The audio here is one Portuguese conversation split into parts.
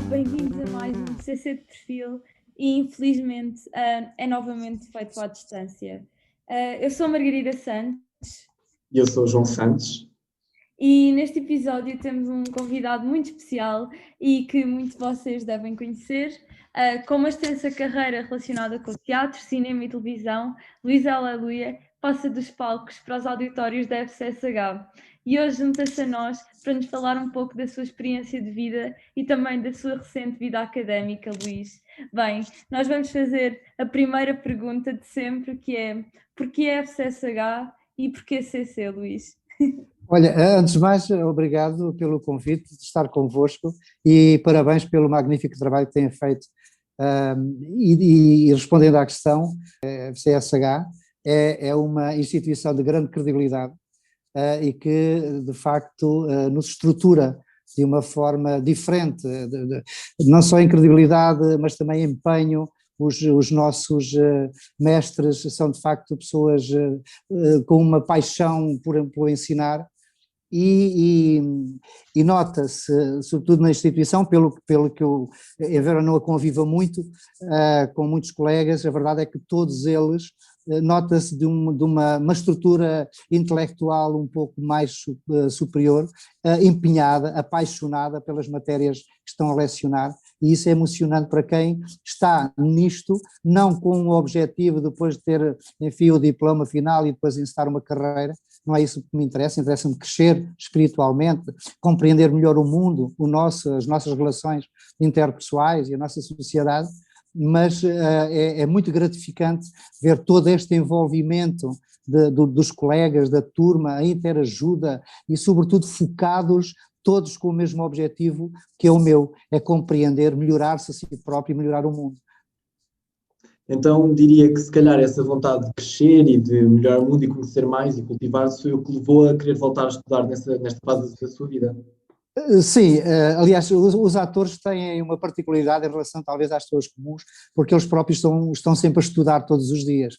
bem-vindos a mais um CC de Perfil e infelizmente é novamente feito à distância. Eu sou a Margarida Santos. E eu sou o João Santos. E neste episódio temos um convidado muito especial e que muitos de vocês devem conhecer. Com uma extensa carreira relacionada com teatro, cinema e televisão, Luísa Aleluia passa dos palcos para os auditórios da FCSH. E hoje junta-se a nós para nos falar um pouco da sua experiência de vida e também da sua recente vida académica, Luís. Bem, nós vamos fazer a primeira pergunta de sempre, que é: porquê FCSH e porquê CC, Luís? Olha, antes de mais, obrigado pelo convite de estar convosco e parabéns pelo magnífico trabalho que têm feito. E respondendo à questão, a FCSH é uma instituição de grande credibilidade e que, de facto, nos estrutura de uma forma diferente, não só em credibilidade, mas também em empenho. Os nossos mestres são, de facto, pessoas com uma paixão por ensinar. E nota-se, sobretudo na instituição, pelo que eu, em Vera não a conviva muito, com muitos colegas, a verdade é que todos eles, nota-se de uma estrutura intelectual um pouco mais superior, empenhada, apaixonada pelas matérias que estão a lecionar, e isso é emocionante para quem está nisto, não com o objetivo depois de ter, enfim, o diploma final e depois encetar uma carreira. Não é isso que me interessa, interessa-me crescer espiritualmente, compreender melhor o mundo, as nossas relações interpessoais e a nossa sociedade, mas é muito gratificante ver todo este envolvimento dos colegas, da turma, a interajuda e sobretudo focados todos com o mesmo objetivo que é o meu, é compreender, melhorar-se a si próprio e melhorar o mundo. Então diria que se calhar essa vontade de crescer e de melhorar o mundo e conhecer mais e cultivar-se foi o que levou a querer voltar a estudar nesta fase da sua vida. Sim, aliás, os atores têm uma particularidade em relação talvez às pessoas comuns, porque eles próprios estão sempre a estudar todos os dias,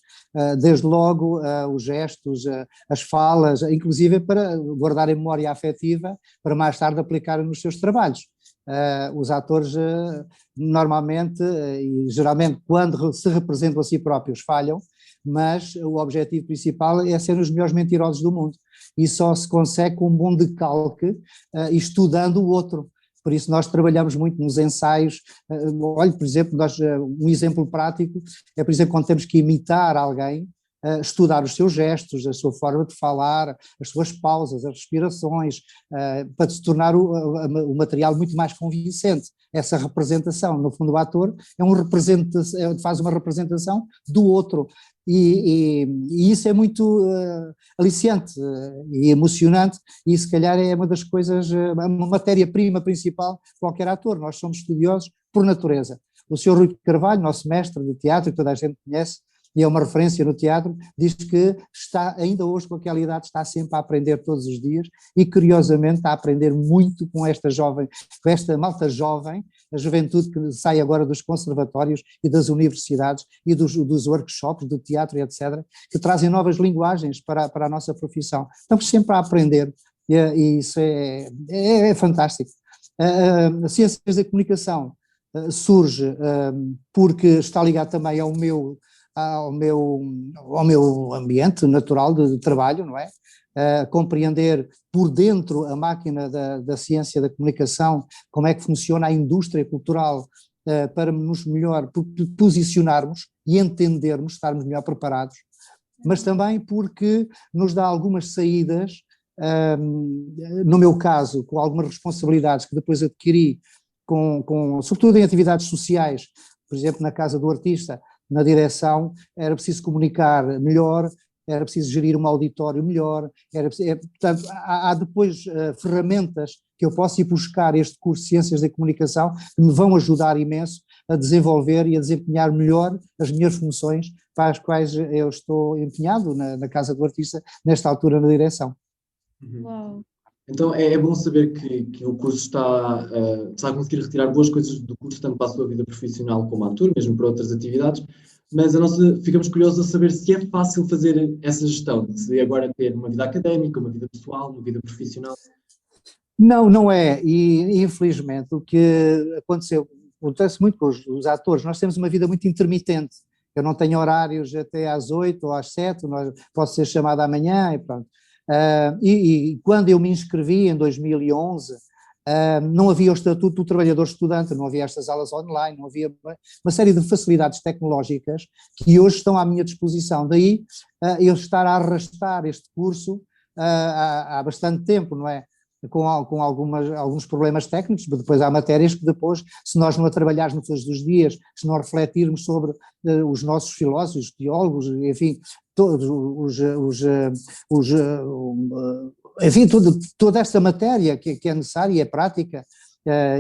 desde logo os gestos, as falas, inclusive para guardar a memória afetiva para mais tarde aplicar nos seus trabalhos. Os atores normalmente e geralmente quando se representam a si próprios falham, mas o objetivo principal é ser os melhores mentirosos do mundo, e só se consegue com um bom decalque estudando o outro. Por isso nós trabalhamos muito nos ensaios. Olha, por exemplo, um exemplo prático é, por exemplo, quando temos que imitar alguém, estudar os seus gestos, a sua forma de falar, as suas pausas, as respirações, para se tornar o material muito mais convincente. Essa representação, no fundo o ator faz uma representação do outro, e isso é muito aliciante e emocionante, e se calhar é uma das coisas, uma matéria-prima principal de qualquer ator. Nós somos estudiosos por natureza. O Sr. Rui Carvalho, nosso mestre de teatro, que toda a gente conhece, e é uma referência no teatro, diz que está, ainda hoje com aquela idade, está sempre a aprender todos os dias e curiosamente está a aprender muito com esta malta jovem, a juventude que sai agora dos conservatórios e das universidades e dos workshops do teatro e etc., que trazem novas linguagens para a nossa profissão. Estamos sempre a aprender e isso é fantástico. A Ciências da Comunicação surge porque está ligado também ao meu ambiente natural de trabalho, não é? Compreender por dentro a máquina da ciência da comunicação, como é que funciona a indústria cultural, para nos melhor posicionarmos e entendermos, estarmos melhor preparados, mas também porque nos dá algumas saídas, no meu caso, com algumas responsabilidades que depois adquiri, sobretudo em atividades sociais, por exemplo, na Casa do Artista, na direção, era preciso comunicar melhor, era preciso gerir um auditório melhor, portanto, há depois ferramentas que eu posso ir buscar este curso de Ciências da Comunicação que me vão ajudar imenso a desenvolver e a desempenhar melhor as minhas funções para as quais eu estou empenhado na Casa do Artista, nesta altura na direção. Uau. Então é bom saber que o curso está a conseguir retirar boas coisas do curso, tanto para a sua vida profissional como ator, mesmo para outras atividades, mas ficamos curiosos a saber se é fácil fazer essa gestão, se agora ter uma vida académica, uma vida pessoal, uma vida profissional. Não, não é, e infelizmente o que acontece muito com os atores, nós temos uma vida muito intermitente, eu não tenho horários até às 8 ou às 7, posso ser chamado amanhã e pronto. E quando eu me inscrevi em 2011, não havia o estatuto do trabalhador estudante, não havia estas aulas online, não havia uma série de facilidades tecnológicas que hoje estão à minha disposição. Daí eu estar a arrastar este curso há bastante tempo, não é? Com alguns problemas técnicos, mas depois há matérias que depois, se nós não a trabalharmos todos os dias, se não refletirmos sobre os nossos filósofos, teólogos, enfim, todos enfim, toda esta matéria que é necessária e é prática,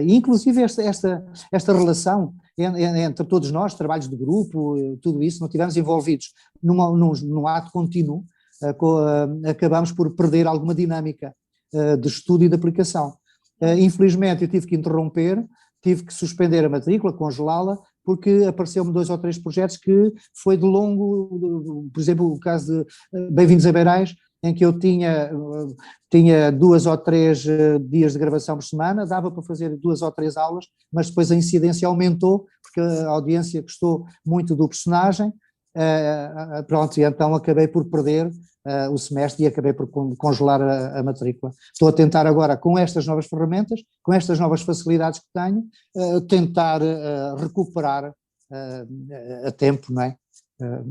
inclusive esta relação entre todos nós, trabalhos de grupo, tudo isso, não estivermos envolvidos num ato contínuo, acabamos por perder alguma dinâmica de estudo e de aplicação. Infelizmente eu tive que interromper, tive que suspender a matrícula, congelá-la, porque apareceu-me 2 ou 3 projetos que foi de longo, por exemplo o caso de Bem-vindos a Beirais, em que eu tinha 2 ou 3 dias de gravação por semana, dava para fazer 2 ou 3 aulas, mas depois a incidência aumentou, porque a audiência gostou muito do personagem, pronto, e então acabei por perder o semestre e acabei por congelar a matrícula. Estou a tentar agora, com estas novas ferramentas, com estas novas facilidades que tenho, tentar recuperar a tempo, não é?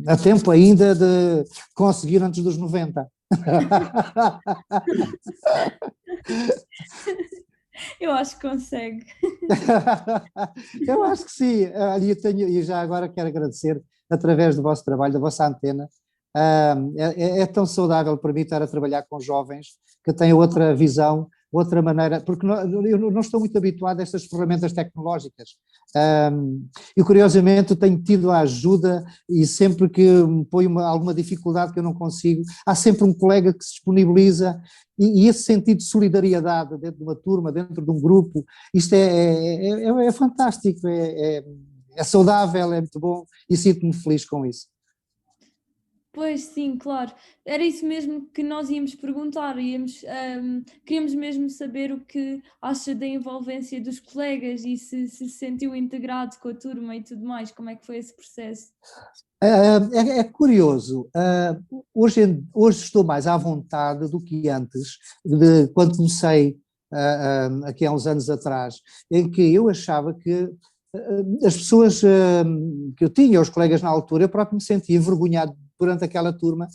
A tempo ainda de conseguir antes dos 90. Eu acho que consegue. Eu acho que sim. E já agora quero agradecer, através do vosso trabalho, da vossa antena. É tão saudável para mim estar a trabalhar com jovens que têm outra visão, outra maneira, porque eu não estou muito habituado a estas ferramentas tecnológicas. E curiosamente tenho tido a ajuda, e sempre que me põe alguma dificuldade que eu não consigo, há sempre um colega que se disponibiliza, e esse sentido de solidariedade dentro de uma turma, dentro de um grupo, isto é fantástico, é saudável, é muito bom, e sinto-me feliz com isso. Pois sim, claro. Era isso mesmo que nós íamos perguntar, queríamos mesmo saber o que acha da envolvência dos colegas e se sentiu integrado com a turma e tudo mais, como é que foi esse processo? É curioso, hoje estou mais à vontade do que antes, quando comecei aqui há uns anos atrás, em que eu achava que as pessoas que eu tinha, os colegas na altura, eu próprio me sentia envergonhado durante aquela turma,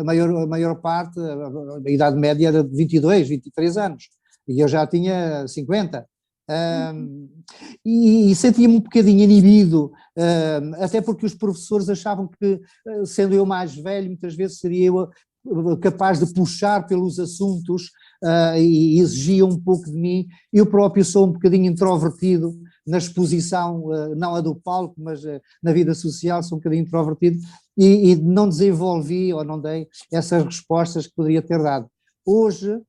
a maior parte, a idade média era de 22, 23 anos, e eu já tinha 50. E sentia-me um bocadinho inibido, até porque os professores achavam que, sendo eu mais velho, muitas vezes seria eu capaz de puxar pelos assuntos e exigia um pouco de mim. Eu próprio sou um bocadinho introvertido na exposição, não a do palco, mas na vida social sou um bocadinho introvertido, e não desenvolvi ou não dei essas respostas que poderia ter dado. Hoje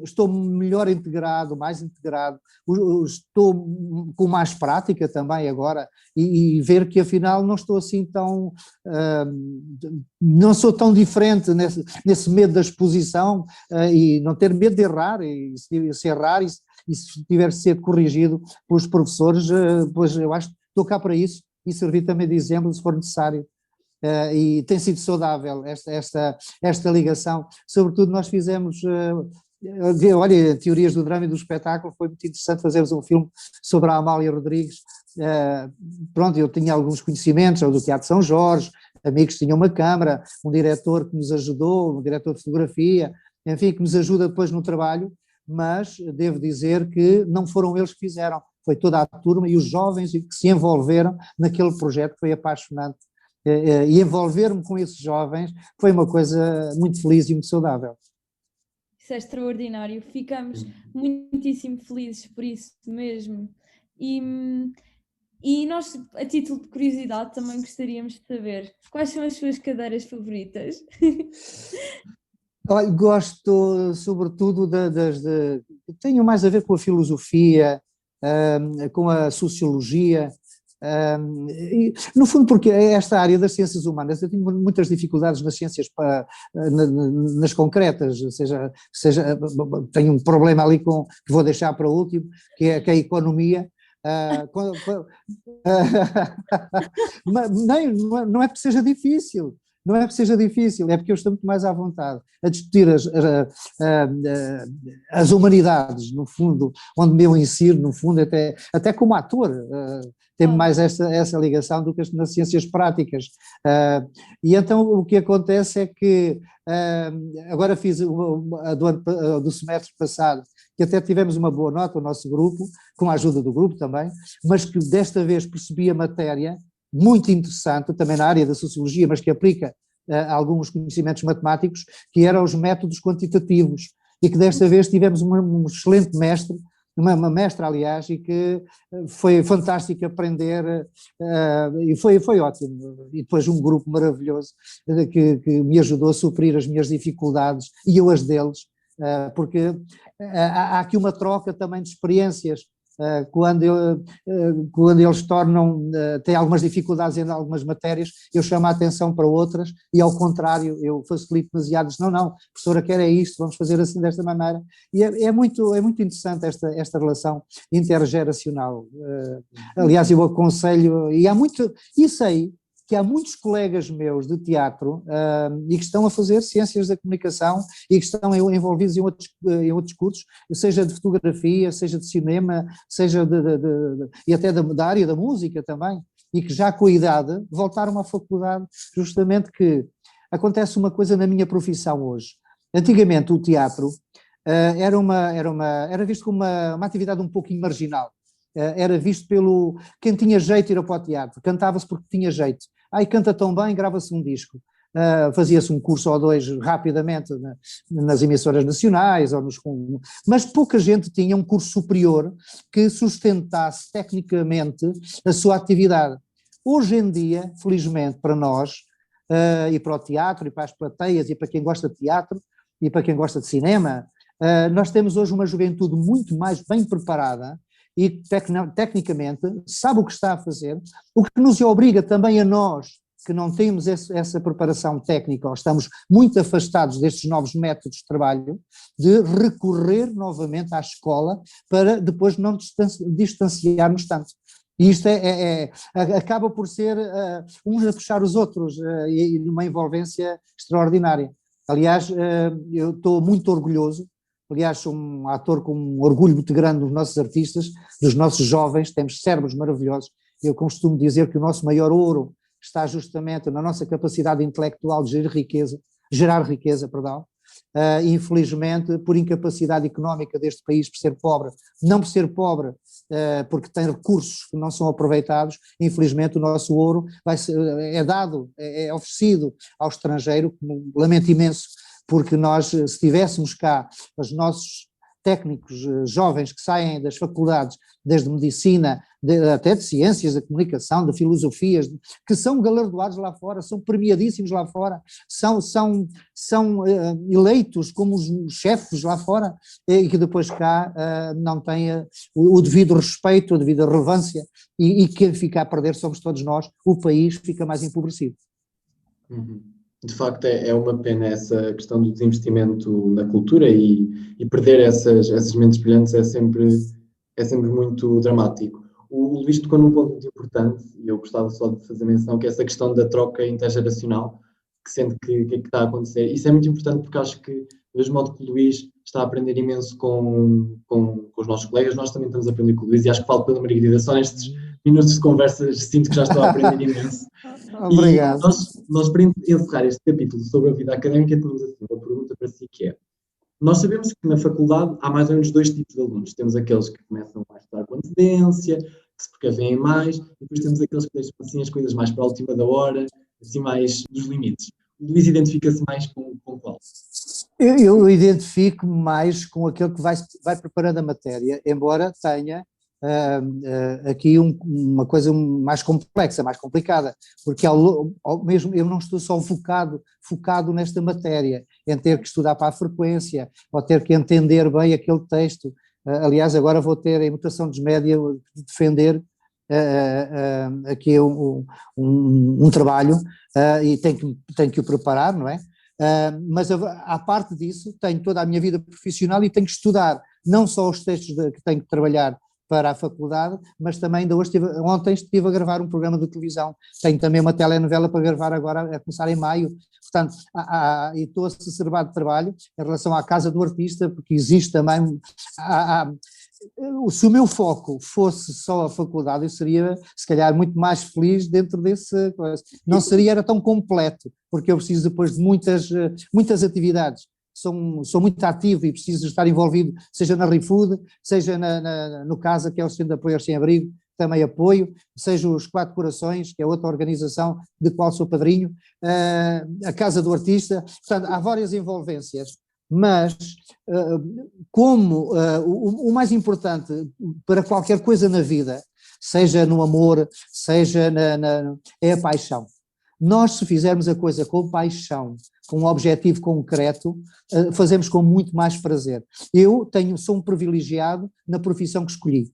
estou melhor integrado, mais integrado, estou com mais prática também agora, e ver que afinal não estou assim tão, não sou tão diferente nesse medo da exposição, e não ter medo de errar, e se errar, e se tiver de ser corrigido pelos professores, pois eu acho que estou cá para isso, e servir também de exemplo se for necessário. E tem sido saudável esta ligação, sobretudo nós fizemos, olha, Teorias do Drama e do Espetáculo, foi muito interessante fazermos um filme sobre a Amália Rodrigues. Pronto, eu tinha alguns conhecimentos do Teatro São Jorge, amigos tinham uma câmara, um diretor que nos ajudou, um diretor de fotografia, enfim, que nos ajuda depois no trabalho, mas devo dizer que não foram eles que fizeram, foi toda a turma e os jovens que se envolveram naquele projeto, que foi apaixonante. E envolver-me com esses jovens foi uma coisa muito feliz e muito saudável. Isso é extraordinário, ficamos muitíssimo felizes por isso mesmo. E nós, a título de curiosidade, também gostaríamos de saber quais são as suas cadeiras favoritas. Olha, gosto sobretudo tenho mais a ver com a filosofia, com a sociologia, No fundo, porque esta área das ciências humanas, eu tenho muitas dificuldades nas ciências nas concretas, seja, tenho um problema ali que vou deixar para o último, que é a economia. Não é porque seja difícil. Não é que seja difícil, é porque eu estou muito mais à vontade a discutir as humanidades, no fundo, onde me eu insiro, no fundo, até como ator, tenho mais essa ligação do que nas ciências práticas. E então o que acontece é que agora fiz do semestre passado, que até tivemos uma boa nota, o nosso grupo, com a ajuda do grupo também, mas que desta vez percebi a matéria, muito interessante, também na área da sociologia, mas que aplica alguns conhecimentos matemáticos, que eram os métodos quantitativos, e que desta vez tivemos um excelente mestre, uma mestra, aliás, e que foi fantástico aprender, e foi ótimo. E depois um grupo maravilhoso que me ajudou a suprir as minhas dificuldades e eu as deles, porque há aqui uma troca também de experiências. Quando eles têm algumas dificuldades em algumas matérias, eu chamo a atenção para outras e ao contrário, eu facilito demasiado, não, professora, quer é isto, vamos fazer assim desta maneira, e é muito interessante esta relação intergeracional. Aliás, eu aconselho, e sei que há muitos colegas meus de teatro e que estão a fazer ciências da comunicação e que estão envolvidos em outros cursos, seja de fotografia, seja de cinema, seja e até da área da música também, e que já com a idade voltaram à faculdade, justamente que acontece uma coisa na minha profissão hoje. Antigamente o teatro era visto como uma atividade um pouquinho marginal. Era visto quem tinha jeito de ir para o teatro, cantava-se porque tinha jeito. Canta tão bem, grava-se um disco. Fazia-se um curso ou dois rapidamente nas emissoras nacionais, mas pouca gente tinha um curso superior que sustentasse tecnicamente a sua atividade. Hoje em dia, felizmente para nós, e para o teatro, e para as plateias, e para quem gosta de teatro, e para quem gosta de cinema, nós temos hoje uma juventude muito mais bem preparada e tecnicamente sabe o que está a fazer, o que nos obriga também a nós, que não temos essa preparação técnica, ou estamos muito afastados destes novos métodos de trabalho, de recorrer novamente à escola para depois não distanciarmos tanto. E isto acaba por ser uns a puxar os outros e numa envolvência extraordinária. Aliás, eu estou muito orgulhoso. Aliás, sou um ator com um orgulho muito grande dos nossos artistas, dos nossos jovens, temos cérebros maravilhosos. Eu costumo dizer que o nosso maior ouro está justamente na nossa capacidade intelectual de gerar riqueza. Infelizmente, por incapacidade económica deste país, por ser pobre, não por ser pobre, porque tem recursos que não são aproveitados, infelizmente o nosso ouro é oferecido ao estrangeiro, lamento imenso, porque nós, se tivéssemos cá os nossos técnicos jovens que saem das faculdades, desde medicina, até de ciências da comunicação, de filosofias, que são galardoados lá fora, são premiadíssimos lá fora, são eleitos como os chefes lá fora, e que depois cá não têm o devido respeito, a devida relevância, e quem fica a perder somos todos nós, o país fica mais empobrecido. Uhum. De facto, é uma pena essa questão do desinvestimento na cultura e perder essas mentes brilhantes é sempre muito dramático. O Luís tocou num ponto muito importante, e eu gostava só de fazer menção, que é essa questão da troca intergeracional, que sente que está a acontecer. Isso é muito importante porque acho que, do mesmo modo que o Luís está a aprender imenso com os nossos colegas, nós também estamos a aprender com o Luís, e acho que falo pela Margarida, só nestes minutos de conversa sinto que já estou a aprender imenso. Obrigado. E nós, para encerrar este capítulo sobre a vida académica, temos assim uma pergunta para si, que é: nós sabemos que na faculdade há mais ou menos dois tipos de alunos. Temos aqueles que começam a estudar com antecedência, que se precavêm mais, e depois temos aqueles que deixam assim as coisas mais para a última da hora, assim mais dos limites. O Luís identifica-se mais com qual? Eu identifico-me mais com aquele que vai preparando a matéria, embora tenha aqui uma coisa mais complexa, mais complicada, porque mesmo eu não estou só focado nesta matéria, em ter que estudar para a frequência, ou ter que entender bem aquele texto. Aliás, agora vou ter em mutação desmédia de defender aqui um trabalho e tenho que o preparar, não é? Mas à parte disso, tenho toda a minha vida profissional e tenho que estudar não só os textos que tenho que trabalhar para a faculdade, mas também ontem estive a gravar um programa de televisão, tenho também uma telenovela para gravar agora, a começar em maio, portanto, e estou acerbar de trabalho em relação à Casa do Artista, porque existe também, se o meu foco fosse só a faculdade, eu seria, se calhar, muito mais feliz dentro desse coisa. Não seria era tão completo, porque eu preciso depois de muitas atividades. Sou muito ativo e preciso estar envolvido, seja na ReFood, seja no CASA, que é o Centro de Apoio ao Sem-Abrigo, também apoio, seja os Quatro Corações, que é outra organização de qual sou padrinho, a Casa do Artista, portanto, há várias envolvências, mas o mais importante para qualquer coisa na vida, seja no amor, seja é a paixão. Nós, se fizermos a coisa com paixão, com um objetivo concreto, fazemos com muito mais prazer. Eu sou um privilegiado na profissão que escolhi.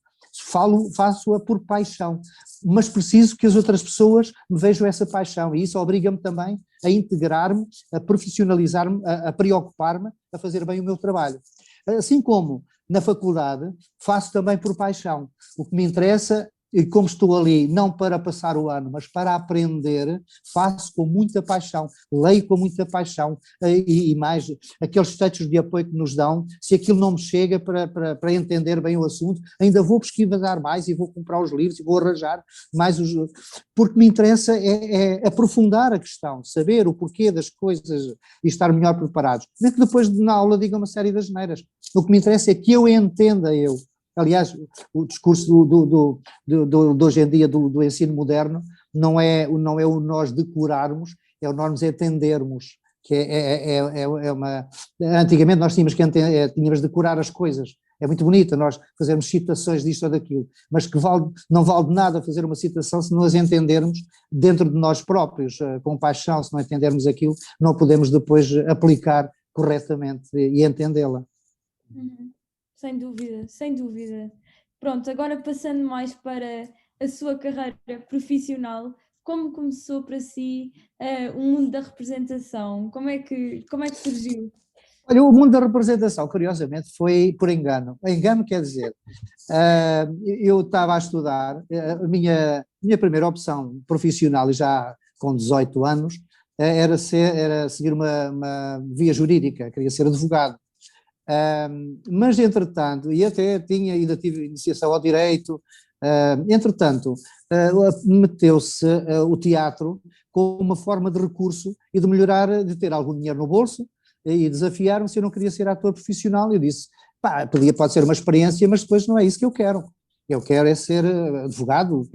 Faço-a por paixão, mas preciso que as outras pessoas me vejam essa paixão e isso obriga-me também a integrar-me, a profissionalizar-me, a preocupar-me, a fazer bem o meu trabalho. Assim como na faculdade faço também por paixão. O que me interessa, e como estou ali, não para passar o ano, mas para aprender, faço com muita paixão, leio com muita paixão e mais aqueles textos de apoio que nos dão, se aquilo não me chega para entender bem o assunto, ainda vou pesquisar mais e vou comprar os livros e vou arranjar mais porque me interessa é aprofundar a questão, saber o porquê das coisas e estar melhor preparados. Nem que depois na aula diga uma série de asneiras. O que me interessa é que eu entenda eu. Aliás, o discurso de hoje em dia do ensino moderno não é o nós decorarmos, é o nós nos entendermos, que é uma... Antigamente nós tínhamos de decorar as coisas, é muito bonito nós fazermos citações disto ou daquilo, mas que não vale de nada fazer uma citação se não as entendermos dentro de nós próprios, com paixão, se não entendermos aquilo, não podemos depois aplicar corretamente e entendê-la. Sem dúvida, sem dúvida. Pronto, agora passando mais para a sua carreira profissional, como começou para si o mundo da representação? Como é que surgiu? Olha, o mundo da representação, curiosamente, foi por engano. Engano quer dizer, eu estava a estudar, a minha primeira opção profissional, já com 18 anos, era seguir uma via jurídica, queria ser advogado. Mas entretanto, e até ainda tive iniciação ao direito, entretanto, meteu-se o teatro como uma forma de recurso e de melhorar, de ter algum dinheiro no bolso, e desafiaram-me se eu não queria ser ator profissional. Eu disse, pode ser uma experiência, mas depois não é isso que eu quero. Eu quero é ser advogado,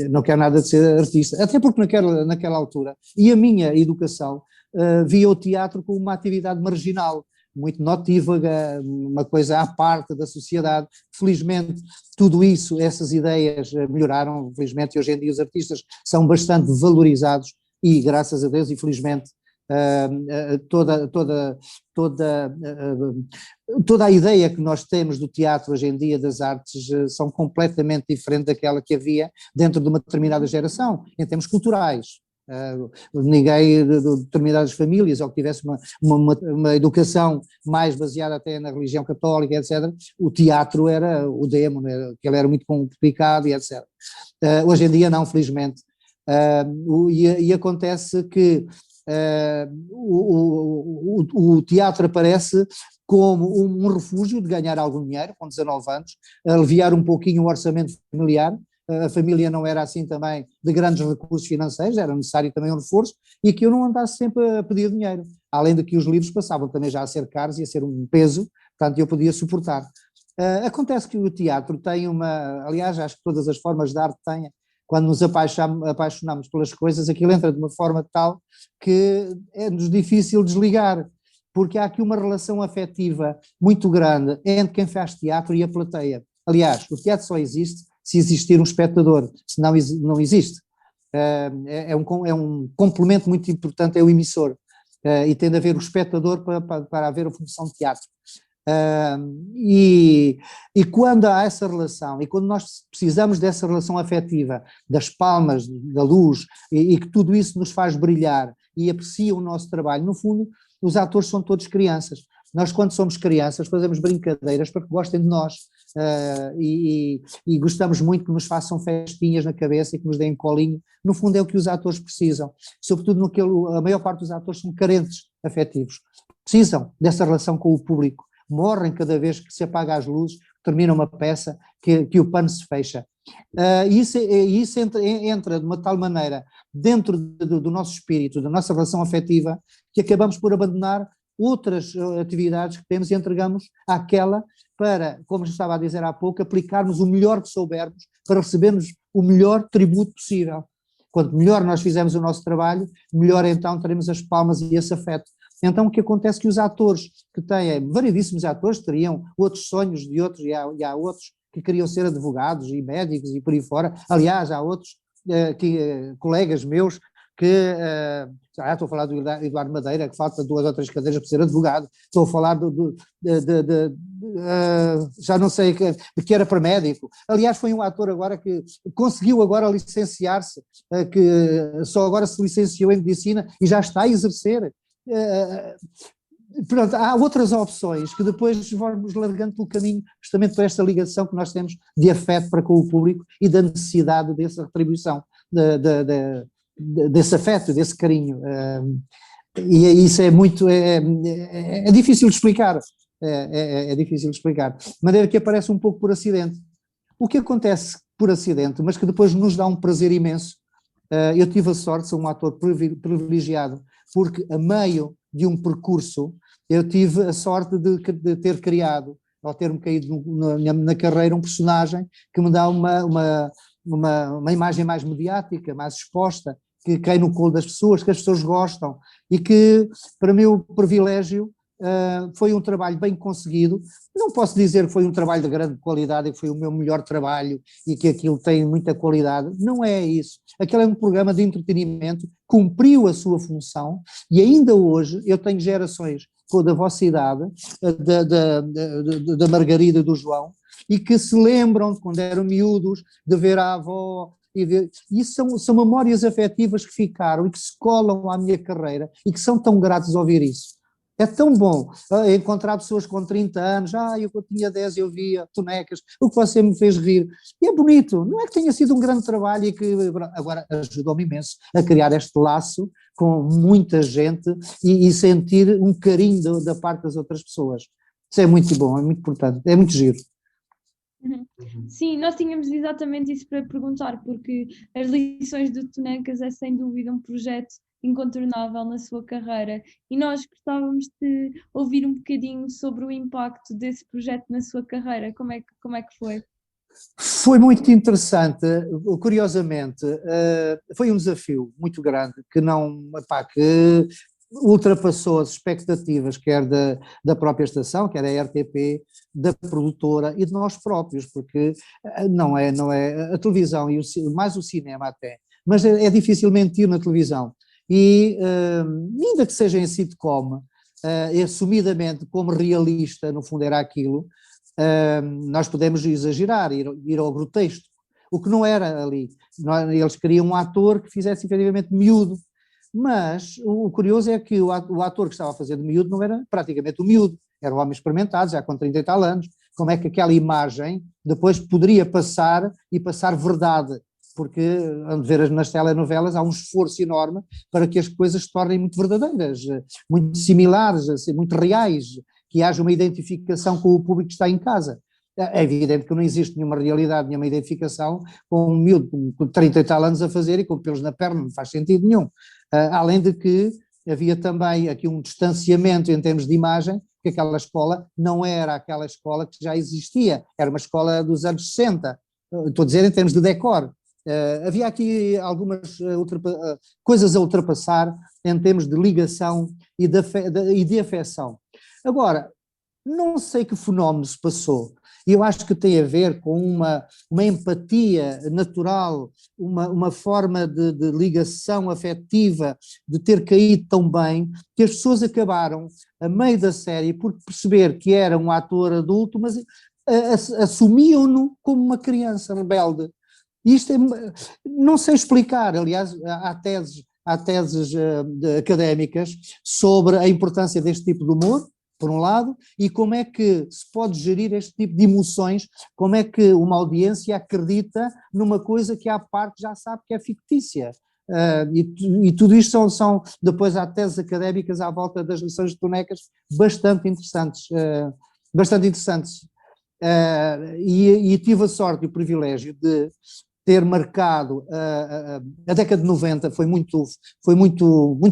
não quero nada de ser artista, até porque naquela altura, e a minha educação, via o teatro como uma atividade marginal, muito notívaga, uma coisa à parte da sociedade. Felizmente tudo isso, essas ideias melhoraram, felizmente, e hoje em dia os artistas são bastante valorizados e, graças a Deus, infelizmente, toda a ideia que nós temos do teatro hoje em dia, das artes, são completamente diferentes daquela que havia dentro de uma determinada geração, em termos culturais. Ninguém de determinadas famílias, ou que tivesse uma educação mais baseada até na religião católica, etc., o teatro era o demo, que ele era muito complicado e etc. Hoje em dia não, felizmente. E acontece que o teatro aparece como um refúgio de ganhar algum dinheiro, com 19 anos, aliviar um pouquinho o orçamento familiar. A família não era assim também de grandes recursos financeiros, era necessário também um reforço, e que eu não andasse sempre a pedir dinheiro, além de que os livros passavam também já a ser caros e a ser um peso, portanto eu podia suportar. Acontece que o teatro tem aliás, acho que todas as formas de arte têm, quando nos apaixonamos pelas coisas, aquilo entra de uma forma tal que é-nos difícil desligar, porque há aqui uma relação afetiva muito grande entre quem faz teatro e a plateia. Aliás, o teatro só existe se existir um espectador, senão não existe. É um complemento muito importante, é o emissor, e tem de haver o espectador para haver a função de teatro. E quando há essa relação, e quando nós precisamos dessa relação afetiva, das palmas, da luz, e que tudo isso nos faz brilhar e aprecia o nosso trabalho, no fundo, os atores são todos crianças. Nós, quando somos crianças, fazemos brincadeiras para que gostem de nós, e gostamos muito que nos façam festinhas na cabeça e que nos deem colinho. No fundo é o que os atores precisam, sobretudo a maior parte dos atores são carentes afetivos, precisam dessa relação com o público, morrem cada vez que se apaga as luzes, termina uma peça, que o pano se fecha. Isso entra de uma tal maneira dentro do nosso espírito, da nossa relação afetiva, que acabamos por abandonar outras atividades que temos e entregamos àquela para, como eu estava a dizer há pouco, aplicarmos o melhor que soubermos para recebermos o melhor tributo possível. Quanto melhor nós fizermos o nosso trabalho, melhor então teremos as palmas e esse afeto. Então o que acontece é que os atores que têm, variedíssimos atores, teriam outros sonhos de outros, e há outros que queriam ser advogados e médicos e por aí fora. Aliás, há outros colegas meus que, estou a falar do Eduardo Madeira, que falta 2 ou 3 cadeiras para ser advogado, estou a falar já não sei, que era para médico. Aliás, foi um ator agora que conseguiu agora licenciar-se, que só agora se licenciou em medicina e já está a exercer. Pronto, há outras opções que depois vamos largando pelo caminho, justamente por esta ligação que nós temos de afeto para com o público e da necessidade dessa retribuição, desse afeto, desse carinho, e isso é muito, é difícil de explicar, é difícil de explicar, de maneira que aparece um pouco por acidente. O que acontece por acidente, mas que depois nos dá um prazer imenso, eu tive a sorte, sou um ator privilegiado, porque a meio de um percurso, eu tive a sorte de ter criado, ou ter-me caído na carreira, um personagem que me dá uma imagem mais mediática, mais exposta, que cai no colo das pessoas, que as pessoas gostam, e que, para mim, o privilégio foi um trabalho bem conseguido. Não posso dizer que foi um trabalho de grande qualidade e que foi o meu melhor trabalho e que aquilo tem muita qualidade, não é isso. Aquele é um programa de entretenimento, cumpriu a sua função, e ainda hoje eu tenho gerações da vossa idade, da Margarida e do João, e que se lembram de quando eram miúdos, de ver a avó, e isso são memórias afetivas que ficaram e que se colam à minha carreira e que são tão gratos a ouvir isso. É tão bom encontrar pessoas com 30 anos, eu quando tinha 10 eu via Tonecas, o que você me fez rir, e é bonito, não é que tenha sido um grande trabalho e que agora ajudou-me imenso a criar este laço com muita gente e sentir um carinho da parte das outras pessoas. Isso é muito bom, é muito importante, é muito giro. Sim, nós tínhamos exatamente isso para perguntar, porque as lições do Tonecas é sem dúvida um projeto incontornável na sua carreira e nós gostávamos de ouvir um bocadinho sobre o impacto desse projeto na sua carreira. Como é que foi? Foi muito interessante, curiosamente, foi um desafio muito grande que que ultrapassou as expectativas, quer da própria estação, quer da RTP, da produtora e de nós próprios, porque não é a televisão e mais o cinema até, mas é difícil mentir na televisão. E ainda que seja em sitcom, assumidamente como realista, no fundo era aquilo, nós podemos exagerar, ir ao grotesco, o que não era ali. Eles queriam um ator que fizesse efetivamente miúdo, mas o curioso é que o ator que estava a fazer de miúdo não era praticamente o miúdo, era um homem experimentado, já com 30 e tal anos. Como é que aquela imagem depois poderia passar e passar verdade? Porque, a ver nas telenovelas, há um esforço enorme para que as coisas se tornem muito verdadeiras, muito similares, assim, muito reais, que haja uma identificação com o público que está em casa. É evidente que não existe nenhuma realidade, nenhuma identificação com um miúdo com 30 e tal anos a fazer e com pelos na perna, não faz sentido nenhum. Além de que havia também aqui um distanciamento em termos de imagem, que aquela escola não era aquela escola que já existia, era uma escola dos anos 60, estou a dizer em termos de decor. Havia aqui algumas coisas a ultrapassar em termos de ligação e de afecção. Agora, não sei que fenómeno se passou, E eu acho que tem a ver com uma empatia natural, uma forma de ligação afetiva, de ter caído tão bem, que as pessoas acabaram, a meio da série, por perceber que era um ator adulto, mas assumiam-no como uma criança rebelde. Isto não sei explicar, aliás, há teses académicas sobre a importância deste tipo de humor, por um lado, e como é que se pode gerir este tipo de emoções, como é que uma audiência acredita numa coisa que à parte já sabe que é fictícia. E tudo isto depois há teses académicas à volta das lições de Tonecas bastante interessantes, e tive a sorte e o privilégio de ter marcado a década de 90, foi muito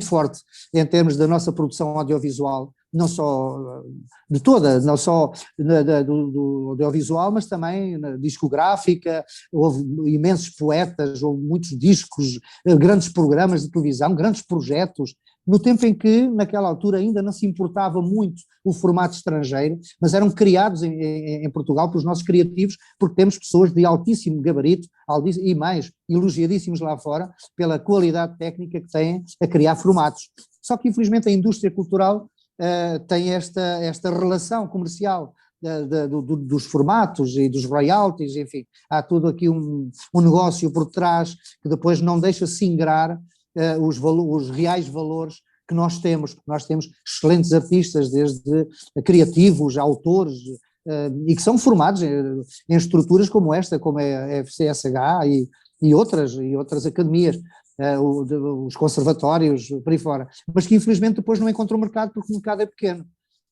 forte em termos da nossa produção audiovisual, não só de toda, não só do audiovisual, mas também na discográfica. Houve imensos poetas, houve muitos discos, grandes programas de televisão, grandes projetos, no tempo em que, naquela altura, ainda não se importava muito o formato estrangeiro, mas eram criados em Portugal pelos nossos criativos, porque temos pessoas de altíssimo gabarito, e mais, elogiadíssimos lá fora, pela qualidade técnica que têm a criar formatos. Só que, infelizmente, a indústria cultural tem esta relação comercial dos formatos e dos royalties, enfim, há tudo aqui um negócio por trás que depois não deixa singrar os reais valores que nós temos, porque nós temos excelentes artistas, desde criativos, autores, e que são formados em estruturas como esta, como é a FCSH e outras academias, os conservatórios, por aí fora, mas que infelizmente depois não encontram mercado porque o mercado é pequeno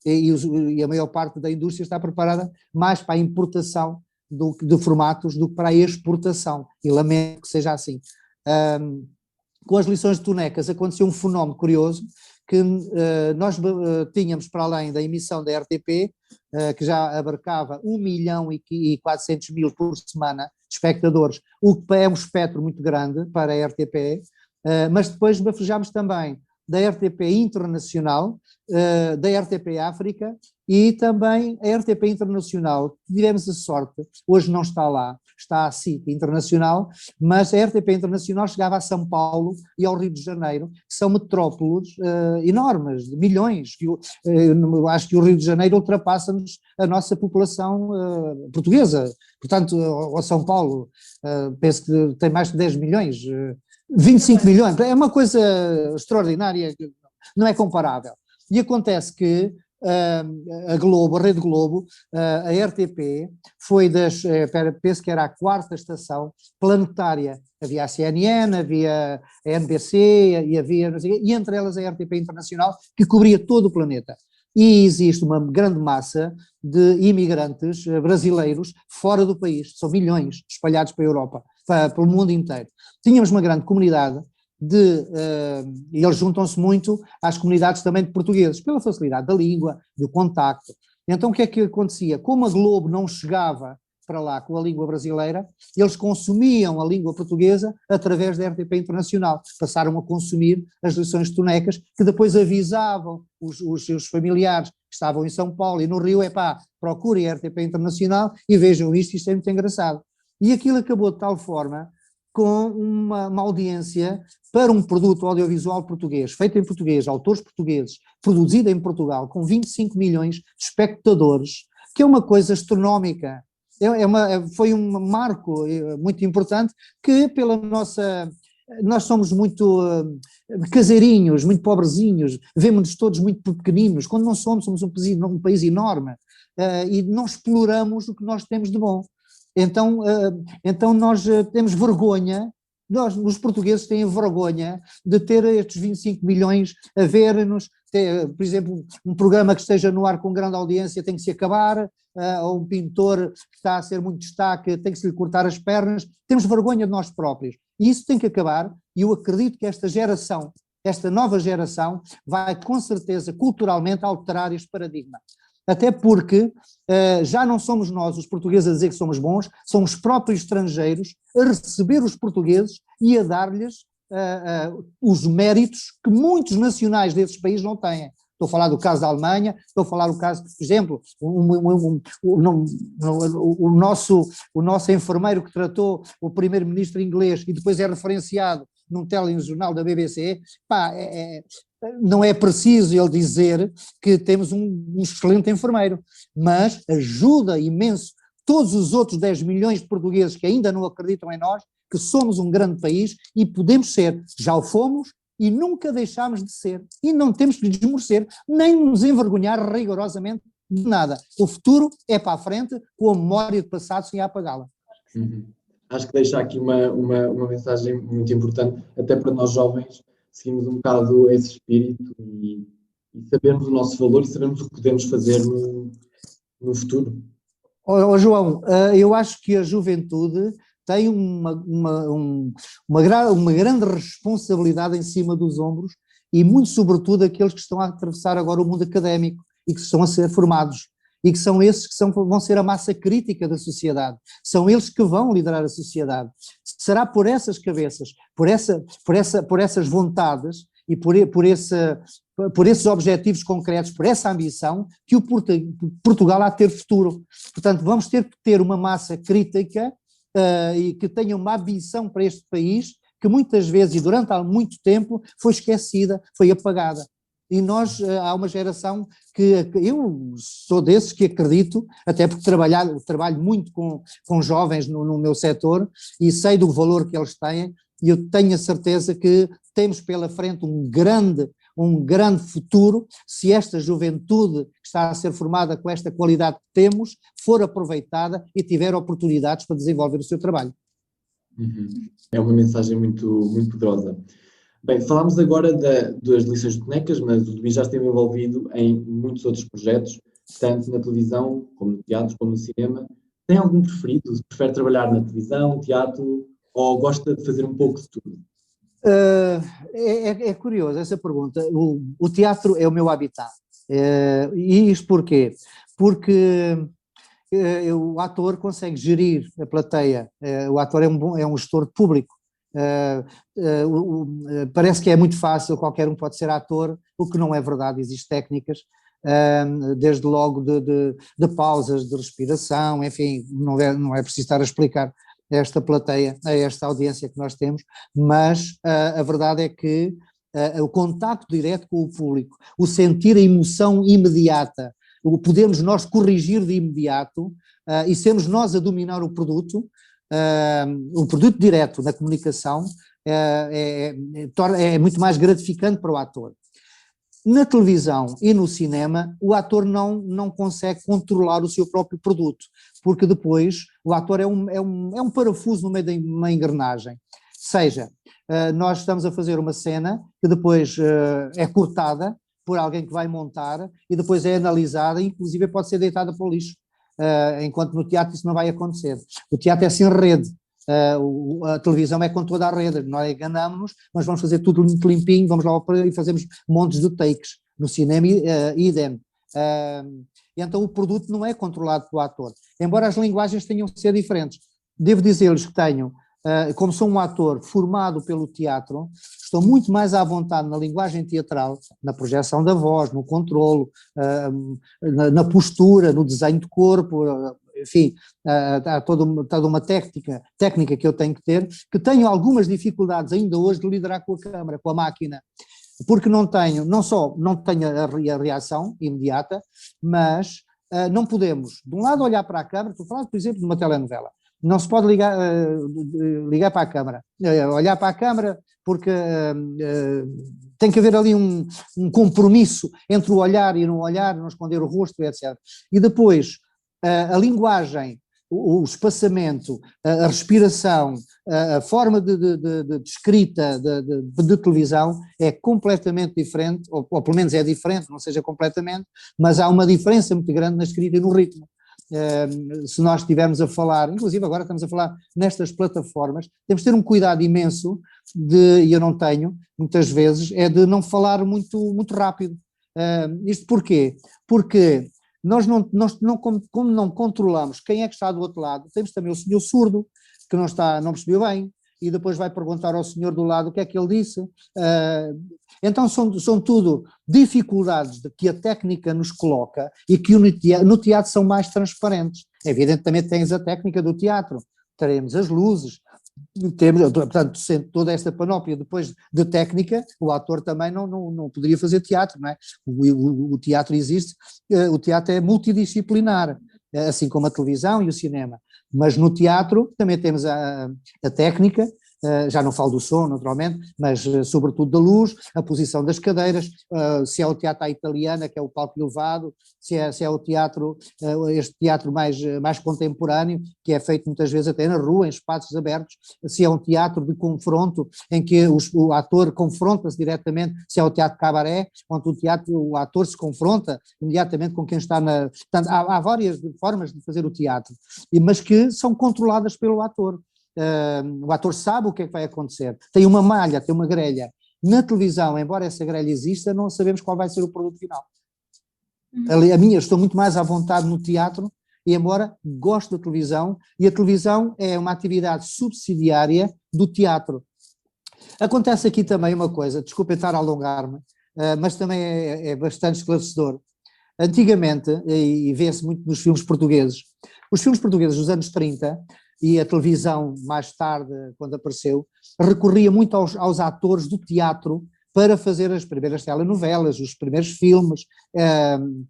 e a maior parte da indústria está preparada mais para a importação de formatos do que para a exportação, e lamento que seja assim. Com as lições de Tonecas aconteceu um fenómeno curioso, que nós tínhamos, para além da emissão da RTP, que já abarcava 1.400.000 por semana de espectadores, o que é um espectro muito grande para a RTP, mas depois bafejámos também da RTP Internacional, da RTP África e também a RTP Internacional. Tivemos a sorte, hoje não está lá, está a SIC Internacional, mas a RTP Internacional chegava a São Paulo e ao Rio de Janeiro, que são metrópoles enormes, de milhões. Acho que o Rio de Janeiro ultrapassa-nos a nossa população portuguesa, portanto, ao São Paulo, penso que tem mais de 10 milhões, 25 milhões, é uma coisa extraordinária, não é comparável. E acontece que a Globo, a Rede Globo, a RTP, foi penso que era a quarta estação planetária. Havia a CNN, havia a NBC, e entre elas a RTP Internacional, que cobria todo o planeta. E existe uma grande massa de imigrantes brasileiros fora do país, são milhões espalhados pela Europa, pelo mundo inteiro. Tínhamos uma grande comunidade e eles juntam-se muito às comunidades também de portugueses, pela facilidade da língua, do contacto. Então o que é que acontecia? Como a Globo não chegava para lá com a língua brasileira, eles consumiam a língua portuguesa através da RTP Internacional, passaram a consumir as lições de Tonecas, que depois avisavam os seus familiares que estavam em São Paulo e no Rio, procurem a RTP Internacional e vejam isto é muito engraçado. E aquilo acabou de tal forma com uma audiência para um produto audiovisual português, feito em português, autores portugueses, produzido em Portugal, com 25 milhões de espectadores, que é uma coisa astronómica. Foi um marco muito importante que nós somos muito caseirinhos, muito pobrezinhos, vemos-nos todos muito pequeninos, quando não somos um país enorme, e não exploramos o que nós temos de bom. Então nós temos vergonha, os portugueses têm vergonha de ter estes 25 milhões a ver-nos, por exemplo, um programa que esteja no ar com grande audiência tem que se acabar, ou um pintor que está a ser muito destaque tem que se lhe cortar as pernas, temos vergonha de nós próprios, e isso tem que acabar, e eu acredito que esta nova geração vai com certeza culturalmente alterar este paradigma. Até porque já não somos nós os portugueses a dizer que somos bons, são os próprios estrangeiros a receber os portugueses e a dar-lhes os méritos que muitos nacionais desses países não têm. estou a falar do caso da Alemanha, estou a falar do caso, por exemplo, o nosso enfermeiro que tratou o primeiro-ministro inglês e depois é referenciado num telejornal da BBC, pá, não é preciso ele dizer que temos um excelente enfermeiro, mas ajuda imenso todos os outros 10 milhões de portugueses que ainda não acreditam em nós, que somos um grande país e podemos ser, já o fomos e nunca deixámos de ser, e não temos que desmerecer, nem nos envergonhar rigorosamente de nada. O futuro é para a frente, com a memória do passado sem apagá-la. Acho que deixa aqui uma mensagem muito importante, até para nós jovens, seguirmos um bocado esse espírito e sabermos o nosso valor e sabermos o que podemos fazer no futuro. João, eu acho que a juventude tem uma grande responsabilidade em cima dos ombros e muito sobretudo aqueles que estão a atravessar agora o mundo académico e que estão a ser formados e que são esses que vão ser a massa crítica da sociedade, são eles que vão liderar a sociedade. Será por essas cabeças, por essas vontades e por esses objetivos concretos, por essa ambição, que o Portugal há de ter futuro. Portanto, vamos ter que ter uma massa crítica e que tenha uma ambição para este país, que muitas vezes e durante há muito tempo foi esquecida, foi apagada. E nós, há uma geração que eu sou desses que acredito, até porque trabalho muito com jovens no meu setor e sei do valor que eles têm, e eu tenho a certeza que temos pela frente um grande futuro se esta juventude que está a ser formada com esta qualidade que temos for aproveitada e tiver oportunidades para desenvolver o seu trabalho. É uma mensagem muito, muito poderosa. Bem, falámos agora das lições de bonecas, mas o Luís já esteve envolvido em muitos outros projetos, tanto na televisão, como no teatro, como no cinema. Tem algum preferido? Prefere trabalhar na televisão, teatro, ou gosta de fazer um pouco de tudo? É curioso essa pergunta. O teatro é o meu habitat. E isto porquê? Porque o ator consegue gerir a plateia, o ator é um gestor de público. Parece que é muito fácil, qualquer um pode ser ator, o que não é verdade, existem técnicas, desde logo de pausas, de respiração, enfim, não é preciso estar a explicar a esta plateia, a esta audiência que nós temos, mas a verdade é que o contacto direto com o público, o sentir a emoção imediata, o podermos nós corrigir de imediato e sermos nós a dominar o produto direto na comunicação é muito mais gratificante para o ator. Na televisão e no cinema, o ator não consegue controlar o seu próprio produto, porque depois o ator é um parafuso no meio de uma engrenagem. Seja, nós estamos a fazer uma cena que depois é cortada por alguém que vai montar e depois é analisada e inclusive pode ser deitada para o lixo, enquanto no teatro isso não vai acontecer. O teatro é sem rede. A televisão é com toda a rede, nós enganamos-nos, mas vamos fazer tudo muito limpinho, vamos lá e fazemos montes de takes. No cinema, idem. Então o produto não é controlado pelo ator, embora as linguagens tenham que ser diferentes. Devo dizer-lhes que tenho, como sou um ator formado pelo teatro, estou muito mais à vontade na linguagem teatral, na projeção da voz, no controlo, na postura, no desenho de corpo, enfim, há toda uma técnica que eu tenho que ter, que tenho algumas dificuldades ainda hoje de liderar com a câmara, com a máquina, porque não só não tenho a reação imediata, mas não podemos, de um lado, olhar para a câmara, estou a falar, por exemplo, de uma telenovela, não se pode ligar para a câmara, olhar para a câmara, porque tem que haver ali um compromisso entre o olhar e não olhar, não esconder o rosto, etc. E depois, a linguagem, o espaçamento, a respiração, a forma de escrita de televisão é completamente diferente, ou pelo menos é diferente, não seja completamente, mas há uma diferença muito grande na escrita e no ritmo. Se nós estivermos a falar, inclusive agora estamos a falar nestas plataformas, temos de ter um cuidado imenso e eu não tenho, muitas vezes, é de não falar muito, muito rápido. Isto porquê? Porque nós como não controlamos quem é que está do outro lado, temos também o senhor surdo, que não percebeu bem, e depois vai perguntar ao senhor do lado o que é que ele disse. Então são tudo dificuldades de que a técnica nos coloca e que no teatro são mais transparentes. Evidentemente tens a técnica do teatro, teremos as luzes, temos, portanto, toda esta panóplia depois de técnica, o ator também não poderia fazer teatro, não é? O teatro existe, o teatro é multidisciplinar, assim como a televisão e o cinema, mas no teatro também temos a técnica, já não falo do som, naturalmente, mas sobretudo da luz, a posição das cadeiras, se é o teatro à italiana, que é o palco elevado, se é o teatro, este teatro mais contemporâneo, que é feito muitas vezes até na rua, em espaços abertos, se é um teatro de confronto, em que o ator confronta-se diretamente, se é o teatro cabaré, onde o ator se confronta imediatamente com quem está na... Portanto, há várias formas de fazer o teatro, mas que são controladas pelo ator. O ator sabe o que é que vai acontecer, tem uma malha, tem uma grelha. Na televisão, embora essa grelha exista, não sabemos qual vai ser o produto final. Estou muito mais à vontade no teatro, e embora gosto da televisão, e a televisão é uma atividade subsidiária do teatro. Acontece aqui também uma coisa, desculpe estar a alongar-me, mas também é bastante esclarecedor. Antigamente, e vê-se muito nos filmes portugueses, os filmes portugueses dos anos 30, e a televisão mais tarde, quando apareceu, recorria muito aos atores do teatro para fazer as primeiras telenovelas, os primeiros filmes.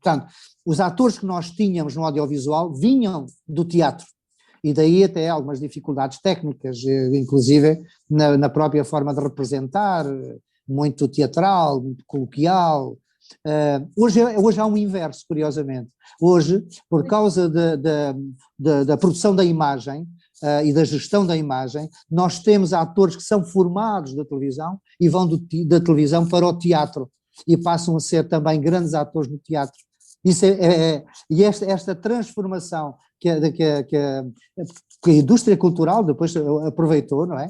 Portanto, os atores que nós tínhamos no audiovisual vinham do teatro, e daí até algumas dificuldades técnicas, inclusive na própria forma de representar, muito teatral, muito coloquial. Hoje há um inverso, curiosamente. Hoje, por causa da produção da imagem e da gestão da imagem, nós temos atores que são formados da televisão e vão da televisão para o teatro e passam a ser também grandes atores no teatro. Isso e esta transformação que a indústria cultural depois aproveitou, não é?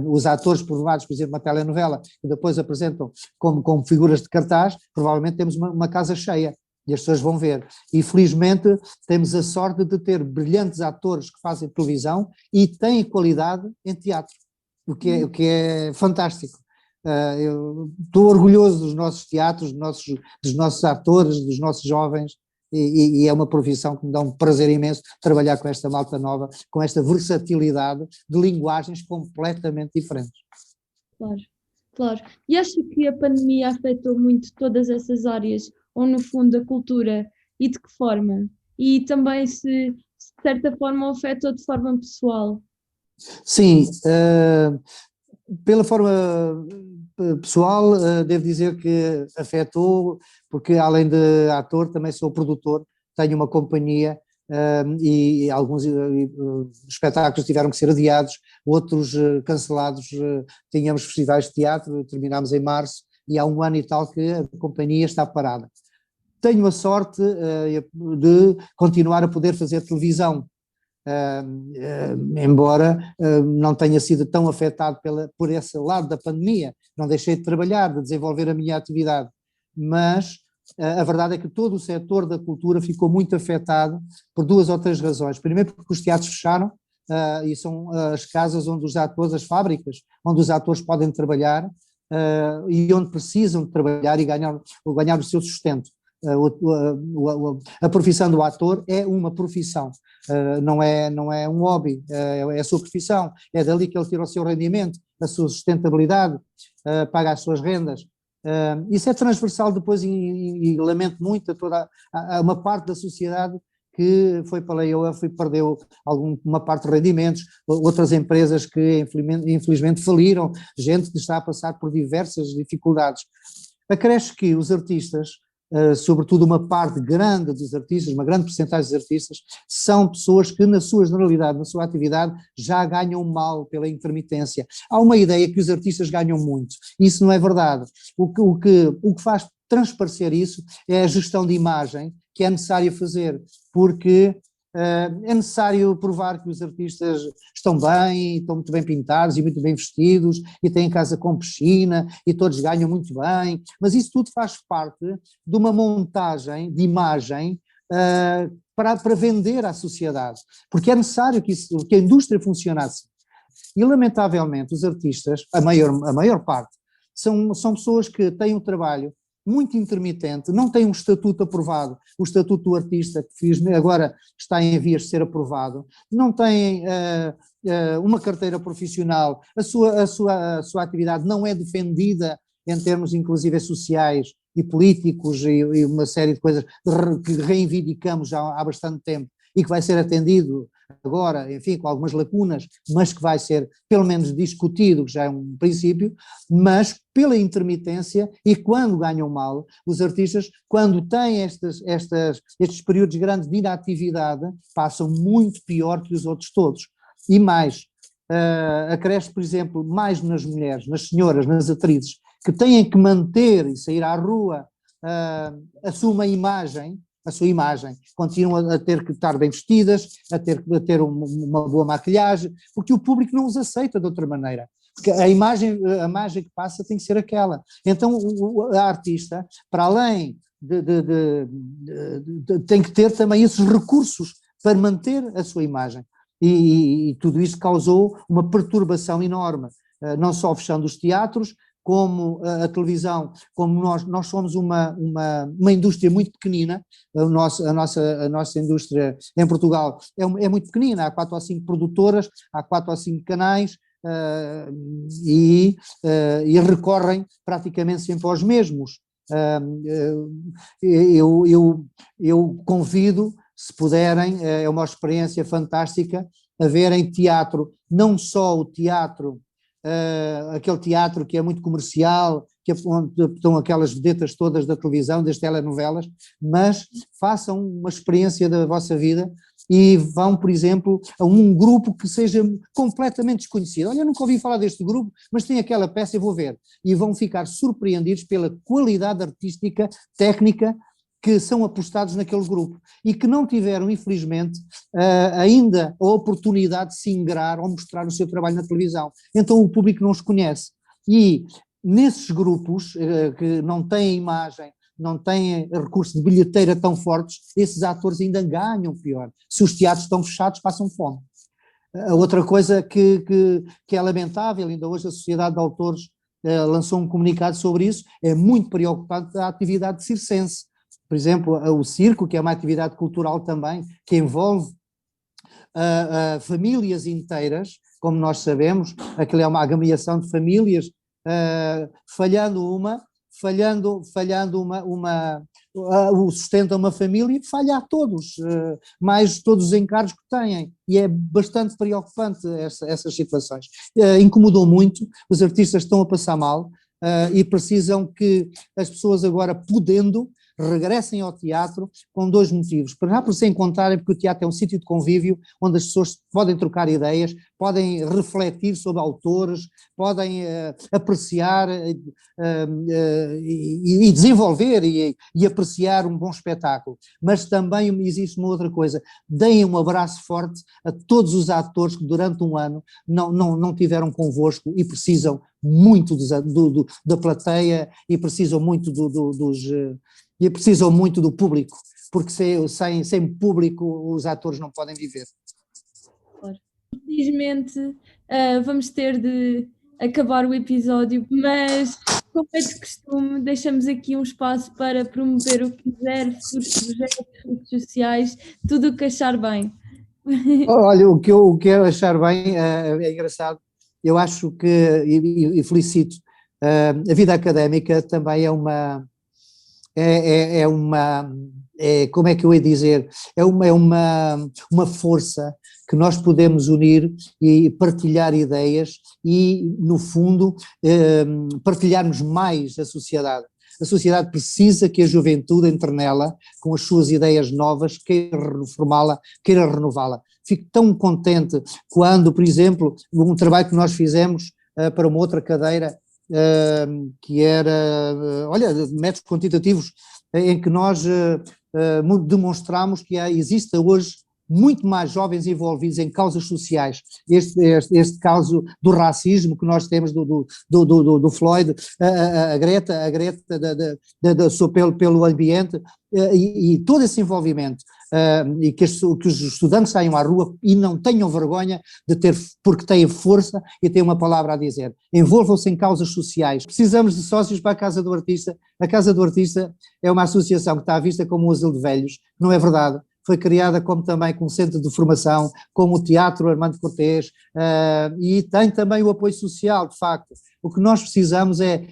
Os atores formados, por exemplo, uma telenovela, que depois apresentam como figuras de cartaz, provavelmente temos uma casa cheia e as pessoas vão ver. E felizmente temos a sorte de ter brilhantes atores que fazem televisão e têm qualidade em teatro, o que é fantástico. Eu estou orgulhoso dos nossos teatros, dos nossos atores, dos nossos jovens, e é uma profissão que me dá um prazer imenso trabalhar com esta malta nova, com esta versatilidade de linguagens completamente diferentes. Claro, claro. E acho que a pandemia afetou muito todas essas áreas, ou no fundo a cultura, e de que forma? E também se de certa forma afetou de forma pessoal. Sim, pela forma pessoal, devo dizer que afetou, porque além de ator também sou produtor, tenho uma companhia e alguns espetáculos tiveram que ser adiados, outros cancelados, tínhamos festivais de teatro, terminámos em março e há 1 ano e tal que a companhia está parada. Tenho a sorte de continuar a poder fazer televisão, embora não tenha sido tão afetado por esse lado da pandemia, não deixei de trabalhar, de desenvolver a minha atividade, mas a verdade é que todo o setor da cultura ficou muito afetado por 2 ou 3 razões. Primeiro porque os teatros fecharam, e são as casas onde os atores, as fábricas, onde os atores podem trabalhar e onde precisam de trabalhar e ganhar o seu sustento. A profissão do ator é uma profissão, não é um hobby, é a sua profissão, é dali que ele tira o seu rendimento, a sua sustentabilidade, paga as suas rendas. Isso é transversal depois e lamento muito a toda uma parte da sociedade que foi para a layoff e perdeu uma parte de rendimentos, outras empresas que infelizmente faliram, gente que está a passar por diversas dificuldades. Acresce que os artistas, sobretudo uma parte grande dos artistas, uma grande percentagem dos artistas, são pessoas que na sua generalidade, na sua atividade, já ganham mal pela intermitência. Há uma ideia que os artistas ganham muito, isso não é verdade. O que faz transparecer isso é a gestão de imagem que é necessário fazer, porque é necessário provar que os artistas estão bem, estão muito bem pintados e muito bem vestidos e têm casa com piscina e todos ganham muito bem, mas isso tudo faz parte de uma montagem de imagem para vender à sociedade, porque é necessário que a indústria funcionasse. E, lamentavelmente, os artistas, a maior parte, são pessoas que têm um trabalho muito intermitente, não têm um estatuto aprovado, o estatuto do artista, que agora está em vias de ser aprovado, não têm uma carteira profissional, a sua atividade não é defendida em termos inclusive sociais e políticos e uma série de coisas que reivindicamos já há bastante tempo e que vai ser atendido agora, enfim, com algumas lacunas, mas que vai ser pelo menos discutido, que já é um princípio, mas pela intermitência e quando ganham mal, os artistas, quando têm estes períodos grandes de inatividade, passam muito pior que os outros todos. E mais, acresce, por exemplo, mais nas mulheres, nas senhoras, nas atrizes, que têm que manter e sair à rua a sua imagem, continuam a ter que estar bem vestidas, a ter uma boa maquilhagem, porque o público não os aceita de outra maneira. Porque a imagem que passa tem que ser aquela. Então a artista, para além tem que ter também esses recursos para manter a sua imagem. E tudo isso causou uma perturbação enorme, não só fechando os teatros, como a televisão, como nós somos uma indústria muito pequenina, a nossa indústria em Portugal é muito pequenina, há 4 ou 5 produtoras, há 4 ou 5 canais, e recorrem praticamente sempre aos mesmos. Eu convido, se puderem, é uma experiência fantástica, a verem teatro, não só o teatro, aquele teatro que é muito comercial, onde estão aquelas vedetas todas da televisão, das telenovelas, mas façam uma experiência da vossa vida e vão, por exemplo, a um grupo que seja completamente desconhecido. Olha, eu nunca ouvi falar deste grupo, mas tem aquela peça e vou ver. E vão ficar surpreendidos pela qualidade artística, técnica, que são apostados naquele grupo e que não tiveram, infelizmente, ainda a oportunidade de se ingrar ou mostrar o seu trabalho na televisão. Então o público não os conhece. E nesses grupos que não têm imagem, não têm recursos de bilheteira tão fortes, esses atores ainda ganham pior. Se os teatros estão fechados, passam fome. A outra coisa que é lamentável, ainda hoje a Sociedade de Autores lançou um comunicado sobre isso, é muito preocupante a atividade circense. Por exemplo, o circo, que é uma atividade cultural também, que envolve famílias inteiras, como nós sabemos, aquilo é uma agregação de famílias, falhando o sustento a uma família, falha a todos, mais todos os encargos que têm, e é bastante preocupante essas situações. Incomodou muito, os artistas estão a passar mal, e precisam que as pessoas agora, podendo, regressem ao teatro com 2 motivos. Para já por se encontrarem, porque o teatro é um sítio de convívio onde as pessoas podem trocar ideias, podem refletir sobre autores, podem apreciar e desenvolver e apreciar um bom espetáculo. Mas também existe uma outra coisa, deem um abraço forte a todos os atores que durante um ano não tiveram convosco e precisam muito da plateia e precisam muito do público, porque sem público os atores não podem viver. Infelizmente vamos ter de acabar o episódio, mas como é de costume, deixamos aqui um espaço para promover o que quiser, futuros projetos, redes sociais, tudo o que achar bem. Olha, o que eu quero achar bem é engraçado, eu acho que, e felicito, a vida académica também é como é que eu ia dizer, é uma força que nós podemos unir e partilhar ideias e, no fundo, partilharmos mais a sociedade. A sociedade precisa que a juventude entre nela, com as suas ideias novas, queira reformá-la, queira renová-la. Fico tão contente quando, por exemplo, um trabalho que nós fizemos para uma outra cadeira, que era, métodos quantitativos, em que nós demonstramos que existe hoje muito mais jovens envolvidos em causas sociais. Este caso do racismo que nós temos do Floyd, a Greta pelo ambiente, e todo esse envolvimento, e que os estudantes saiam à rua e não tenham vergonha de ter, porque têm força e têm uma palavra a dizer. Envolvam-se em causas sociais. Precisamos de sócios para a Casa do Artista. A Casa do Artista é uma associação que está vista como um asilo de velhos, não é verdade. Foi criada também como centro de formação, como o Teatro Armando Cortês, e tem também o apoio social, de facto. O que nós precisamos é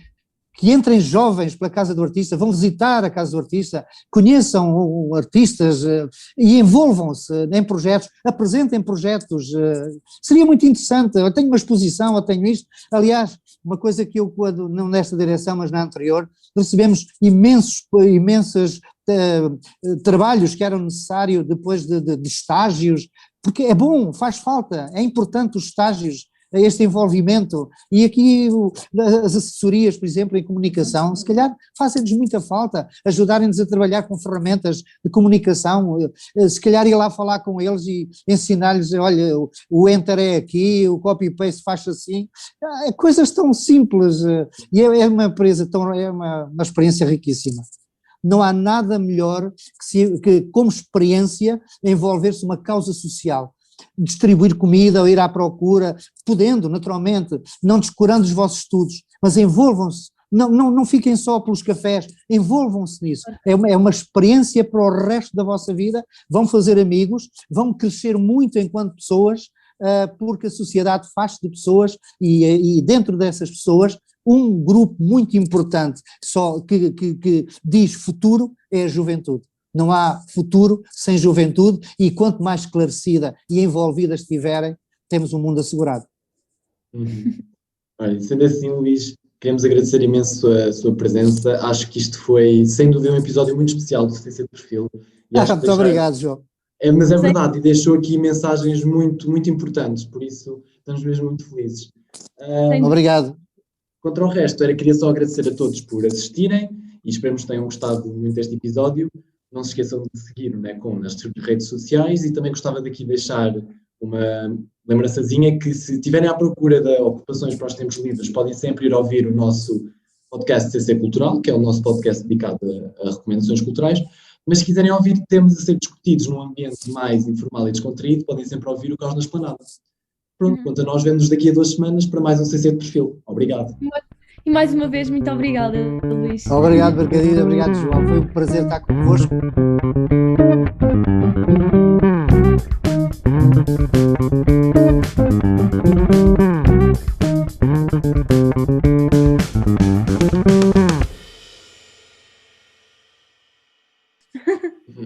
que entrem jovens pela Casa do Artista, vão visitar a Casa do Artista, conheçam artistas e envolvam-se em projetos, apresentem projetos. Seria muito interessante. Eu tenho uma exposição, eu tenho isto. Aliás, uma coisa que eu, não nesta direção, mas na anterior, recebemos imensos trabalhos que eram necessários depois de estágios, porque é bom, faz falta, é importante os estágios, este envolvimento, e aqui as assessorias, por exemplo, em comunicação, se calhar fazem-nos muita falta, ajudarem-nos a trabalhar com ferramentas de comunicação, se calhar ir lá falar com eles e ensinar-lhes, olha, o enter é aqui, o copy-paste faz assim, coisas tão simples, e é uma empresa é uma experiência riquíssima. Não há nada melhor que como experiência, envolver-se numa causa social. Distribuir comida ou ir à procura, podendo, naturalmente, não descurando os vossos estudos, mas envolvam-se, não fiquem só pelos cafés, envolvam-se nisso. É uma experiência para o resto da vossa vida, vão fazer amigos, vão crescer muito enquanto pessoas, porque a sociedade faz de pessoas e dentro dessas pessoas um grupo muito importante que diz futuro é a juventude. Não há futuro sem juventude e quanto mais esclarecida e envolvida estiverem, temos um mundo assegurado. Olha, sendo assim, Luís, queremos agradecer imenso a sua presença. Acho que isto foi, sem dúvida, um episódio muito especial do CC de Perfil. Muito obrigado, João. Mas é verdade, e deixou aqui mensagens muito, muito importantes, por isso estamos mesmo muito felizes. Obrigado. Contra o resto, queria só agradecer a todos por assistirem e esperemos que tenham gostado muito deste episódio. Não se esqueçam de seguir nas redes sociais e também gostava daqui deixar uma lembrançazinha que se estiverem à procura de ocupações para os tempos livres, podem sempre ir ouvir o nosso podcast CC Cultural, que é o nosso podcast dedicado a recomendações culturais, mas se quiserem ouvir temas a ser discutidos num ambiente mais informal e descontraído, podem sempre ouvir o Caos na Esplanada. Pronto, quanto a nós, vemos daqui a 2 semanas para mais um CC de Perfil. Obrigado. E mais uma vez, muito obrigada, Luís. Obrigado, Margarida. Obrigado, João. Foi um prazer estar convosco.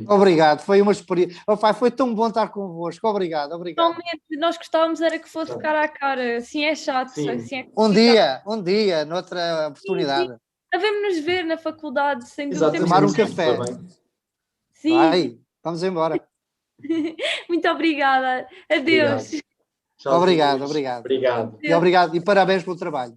Obrigado, foi uma experiência. Foi tão bom estar convosco. Obrigado. Realmente, nós gostávamos era que fosse cara a cara. Assim é chato. Assim é um dia, noutra oportunidade. Sim. Devemos nos ver na faculdade, sem dúvida. Tomar um café. Sim. Vai, vamos embora. Muito obrigada. Adeus. Obrigado. Obrigado. E obrigado e parabéns pelo trabalho.